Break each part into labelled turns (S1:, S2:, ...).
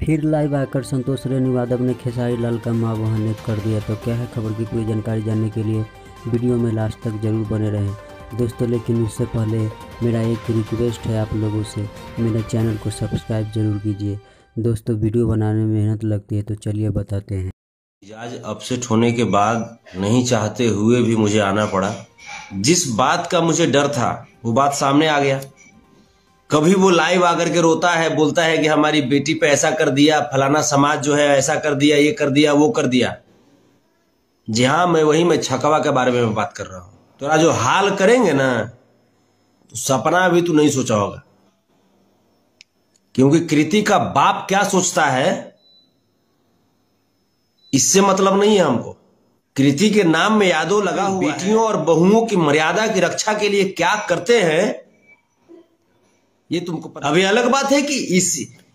S1: फिर लाइव आकर संतोष रेणु यादव ने खेसारी लाल का मां बहन कर दिया। तो क्या है खबर की पूरी जानकारी जानने के लिए वीडियो में लास्ट तक जरूर बने रहें दोस्तों। लेकिन उससे पहले मेरा एक रिक्वेस्ट है आप लोगों से, मेरे चैनल को सब्सक्राइब जरूर कीजिए दोस्तों। वीडियो बनाने में मेहनत लगती है, तो चलिए बताते हैं।
S2: आज अपसेट होने के बाद नहीं चाहते हुए भी मुझे आना पड़ा। जिस बात का मुझे डर था वो बात सामने आ गया। कभी वो लाइव आकर के रोता है, बोलता है कि हमारी बेटी पे ऐसा कर दिया, फलाना समाज जो है ऐसा कर दिया, ये कर दिया, वो कर दिया। जी हाँ, मैं छकवा के बारे में बात कर रहा हूं। तो जो हाल करेंगे ना, तो सपना भी तू नहीं सोचा होगा। क्योंकि कृति का बाप क्या सोचता है इससे मतलब नहीं है हमको। कृति के नाम में यादव लगा हुआ है। बेटियों और बहुओं की मर्यादा की रक्षा के लिए क्या करते हैं ये तुमको पता। अभी अलग बात है कि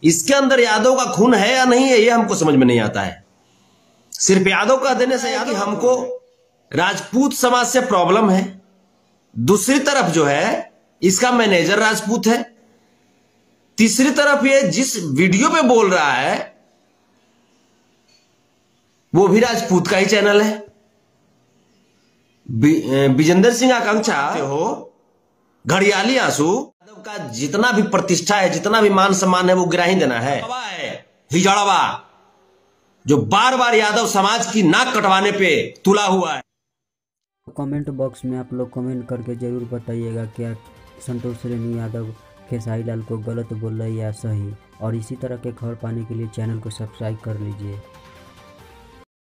S2: इसके अंदर यादव का खून है या नहीं है, ये हमको समझ में नहीं आता है। सिर्फ यादव कह देने से कि हमको राजपूत समाज से प्रॉब्लम है। दूसरी तरफ जो है इसका मैनेजर राजपूत है। तीसरी तरफ ये जिस वीडियो पे बोल रहा है वो भी राजपूत का ही चैनल है। विजेंद्र सिंह आकांक्षा हो, घड़ियाली आंसू का जितना भी प्रतिष्ठा है, जितना भी मान सम्मान है, वो गिरा ही देना है। हिजड़वा जो बार बार यादव समाज की नाक कटवाने पे तुला हुआ है।
S1: कमेंट बॉक्स में आप लोग कमेंट करके ज़रूर बताइएगा क्या संतोष रेणु यादव खेसारी लाल को गलत बोल रहे या सही। और इसी तरह के खबर पाने के लिए चैनल को सब्सक्राइब कर लीजिए।